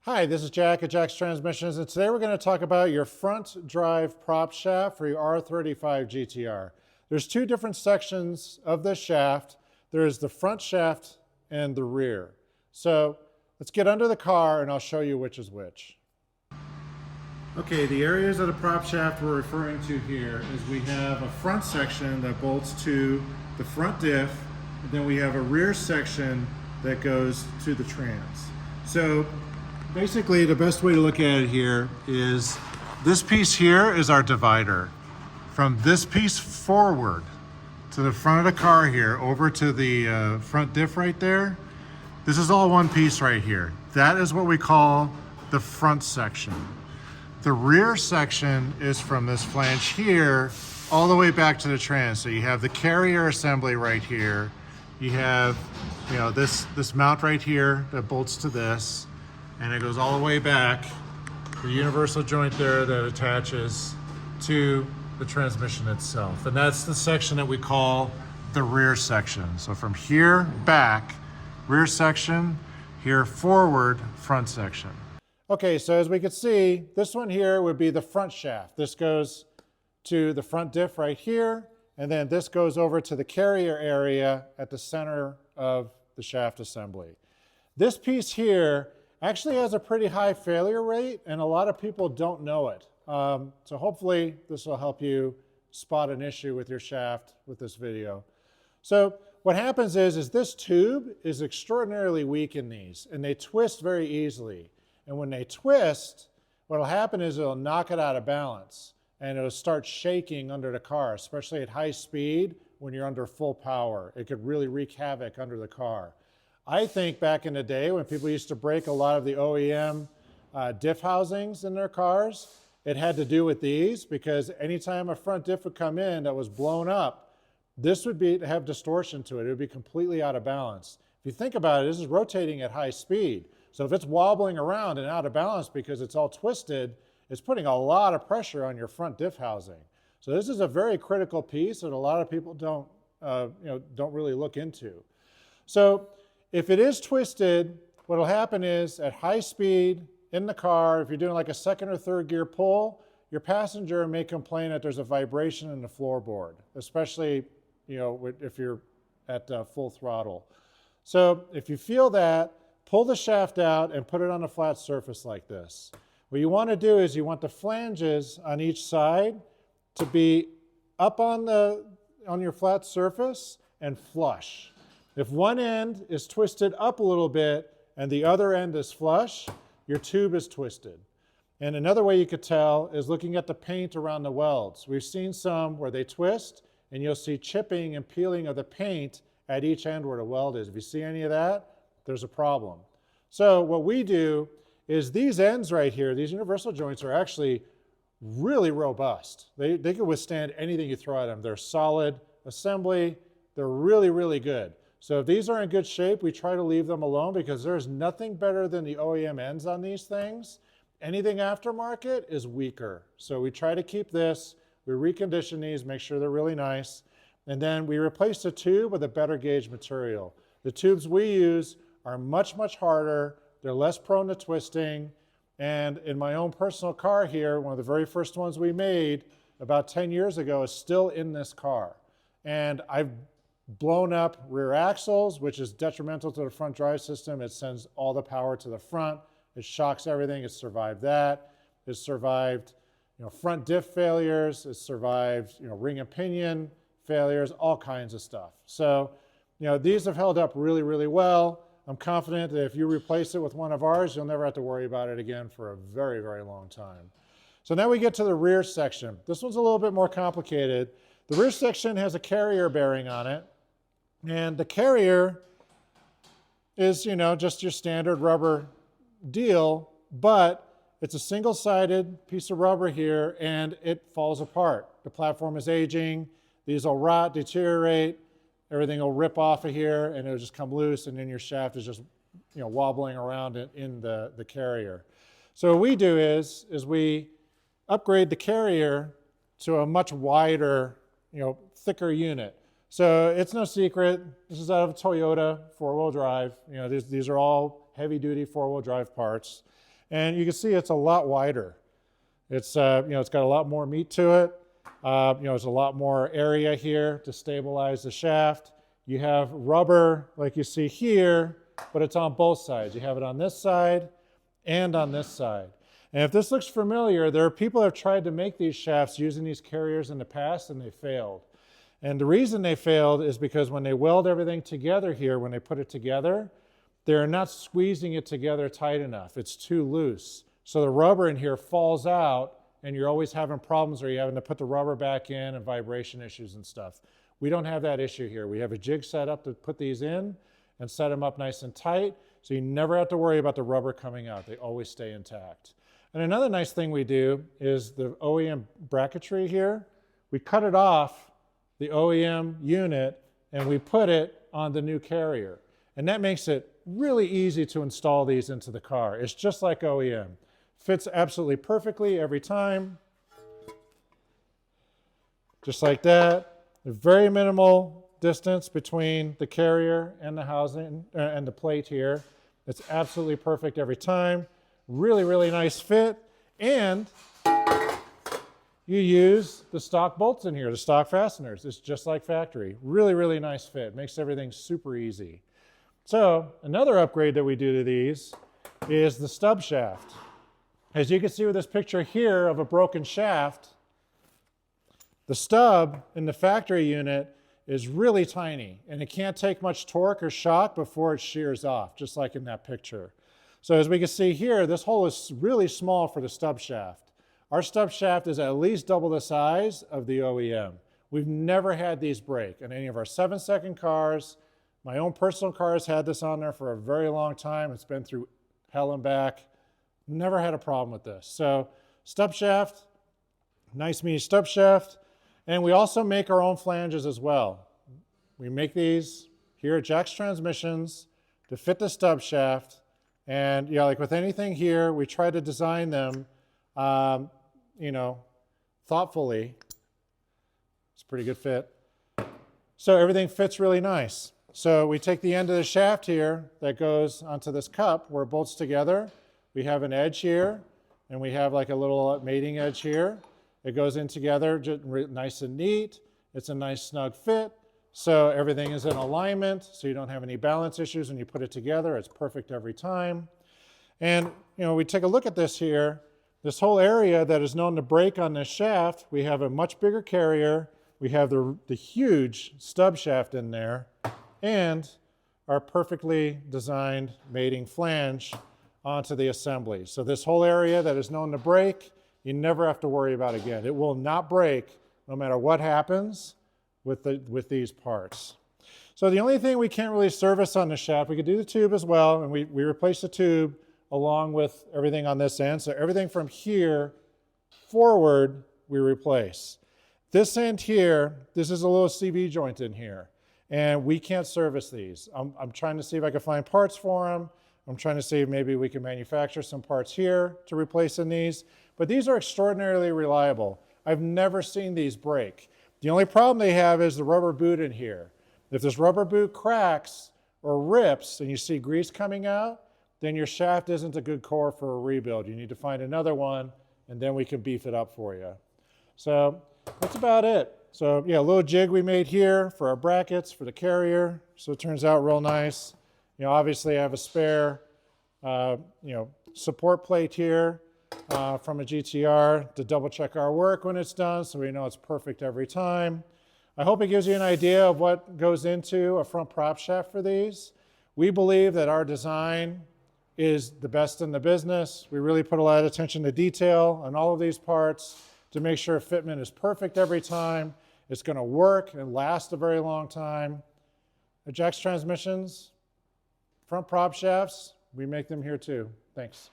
Hi, this is Jack at Jack's Transmissions, and today we're going to talk about your front drive prop shaft for your R35 GTR. There's two different sections of this shaft. There's the front shaft and the rear. So let's get under the car and I'll show you which is which. Okay, the areas of the prop shaft we're referring to here is we have a front section that bolts to the front diff, and then we have a rear section that goes to the trans. So basically, the best way to look at it here is this piece here is our divider. From this piece forward to the front of the car here, over to the front diff right there, this is all one piece right here. That is what we call the front section. The rear section is from this flange here all the way back to the trans. So you have the carrier assembly right here. You have, this mount right here that bolts to this. And it goes all the way back, the universal joint there that attaches to the transmission itself. And that's the section that we call the rear section. So from here back, rear section, here forward, front section. Okay, so as we can see, this one here would be the front shaft. This goes to the front diff right here, and then this goes over to the carrier area at the center of the shaft assembly. This piece here actually has a pretty high failure rate, and a lot of people don't know it. So hopefully this will help you spot an issue with your shaft with this video. So what happens is this tube is extraordinarily weak in these, and they twist very easily. And when they twist, what will happen is it'll knock it out of balance, and it'll start shaking under the car, especially at high speed when you're under full power. It could really wreak havoc under the car. I think back in the day when people used to break a lot of the OEM diff housings in their cars, it had to do with these, because anytime a front diff would come in that was blown up, this would have distortion to it. It would be completely out of balance. If you think about it, this is rotating at high speed. So if it's wobbling around and out of balance because it's all twisted, it's putting a lot of pressure on your front diff housing. So this is a very critical piece that a lot of people don't really look into. So if it is twisted, what will happen is at high speed in the car, if you're doing like a second or third gear pull, your passenger may complain that there's a vibration in the floorboard, especially if you're at full throttle. So if you feel that, pull the shaft out and put it on a flat surface like this. What you want to do is you want the flanges on each side to be up on your flat surface and flush. If one end is twisted up a little bit and the other end is flush, your tube is twisted. And another way you could tell is looking at the paint around the welds. We've seen some where they twist and you'll see chipping and peeling of the paint at each end where the weld is. If you see any of that, there's a problem. So what we do is these ends right here, these universal joints, are actually really robust. They can withstand anything you throw at them. They're solid assembly. They're really, really good. So if these are in good shape, we try to leave them alone because there's nothing better than the OEM ends on these things. Anything aftermarket is weaker. So we try to keep this. We recondition these, make sure they're really nice. And then we replace the tube with a better gauge material. The tubes we use are much, much harder. They're less prone to twisting. And in my own personal car here, one of the very first ones we made about 10 years ago is still in this car. And I've blown up rear axles, which is detrimental to the front drive system. It sends all the power to the front. It shocks everything. It's survived that. It's survived front diff failures. It's survived ring and pinion failures, all kinds of stuff. So these have held up really, really well. I'm confident that if you replace it with one of ours, you'll never have to worry about it again for a very, very long time. So now we get to the rear section. This one's a little bit more complicated. The rear section has a carrier bearing on it. And the carrier is, just your standard rubber deal, but it's a single-sided piece of rubber here, and it falls apart. The platform is aging. These will rot, deteriorate. Everything will rip off of here, and it'll just come loose, and then your shaft is just, wobbling around in the carrier. So what we do is we upgrade the carrier to a much wider, thicker unit. So it's no secret, this is out of a Toyota four-wheel drive. These are all heavy-duty four-wheel drive parts. And you can see it's a lot wider. It's, it's got a lot more meat to it. There's a lot more area here to stabilize the shaft. You have rubber like you see here, but it's on both sides. You have it on this side and on this side. And if this looks familiar, there are people that have tried to make these shafts using these carriers in the past and they failed. And the reason they failed is because when they weld everything together here, when they put it together, they're not squeezing it together tight enough. It's too loose. So the rubber in here falls out and you're always having problems or you're having to put the rubber back in and vibration issues and stuff. We don't have that issue here. We have a jig set up to put these in and set them up nice and tight, so you never have to worry about the rubber coming out. They always stay intact. And another nice thing we do is the OEM bracketry here. We cut it off the OEM unit and we put it on the new carrier. And that makes it really easy to install these into the car. It's just like OEM. Fits absolutely perfectly every time. Just like that. A very minimal distance between the carrier and the housing and the plate here. It's absolutely perfect every time. Really, really nice fit. And you use the stock bolts in here, the stock fasteners. It's just like factory. Really, really nice fit. Makes everything super easy. So another upgrade that we do to these is the stub shaft. As you can see with this picture here of a broken shaft, the stub in the factory unit is really tiny and it can't take much torque or shock before it shears off, just like in that picture. So as we can see here, this hole is really small for the stub shaft. Our stub shaft is at least double the size of the OEM. We've never had these break in any of our 7-second cars. My own personal car has had this on there for a very long time. It's been through hell and back. Never had a problem with this. So stub shaft, nice meaty stub shaft. And we also make our own flanges as well. We make these here at Jack's Transmissions to fit the stub shaft. And like with anything here, we try to design them, thoughtfully. It's a pretty good fit. So everything fits really nice. So we take the end of the shaft here that goes onto this cup where it bolts together. We have an edge here, and we have like a little mating edge here. It goes in together just nice and neat. It's a nice snug fit. So everything is in alignment, so you don't have any balance issues when you put it together. It's perfect every time. And we take a look at this here. This whole area that is known to break on this shaft, we have a much bigger carrier. We have the huge stub shaft in there and our perfectly designed mating flange onto the assembly. So this whole area that is known to break, you never have to worry about again. It will not break no matter what happens with these parts. So the only thing we can't really service on the shaft, we could do the tube as well, and we replace the tube along with everything on this end. So everything from here forward, we replace. This end here, this is a little CV joint in here, and we can't service these. I'm trying to see if I can find parts for them. I'm trying to see if maybe we can manufacture some parts here to replace in these, but these are extraordinarily reliable. I've never seen these break. The only problem they have is the rubber boot in here. If this rubber boot cracks or rips and you see grease coming out, then your shaft isn't a good core for a rebuild. You need to find another one, and then we can beef it up for you. So that's about it. So yeah, a little jig we made here for our brackets for the carrier. So it turns out real nice. Obviously I have a spare, support plate here from a GTR to double check our work when it's done, so we know it's perfect every time. I hope it gives you an idea of what goes into a front prop shaft for these. We believe that our design is the best in the business. We really put a lot of attention to detail on all of these parts to make sure fitment is perfect every time. It's going to work and last a very long time. At Jack's Transmissions, front prop shafts, we make them here too. Thanks.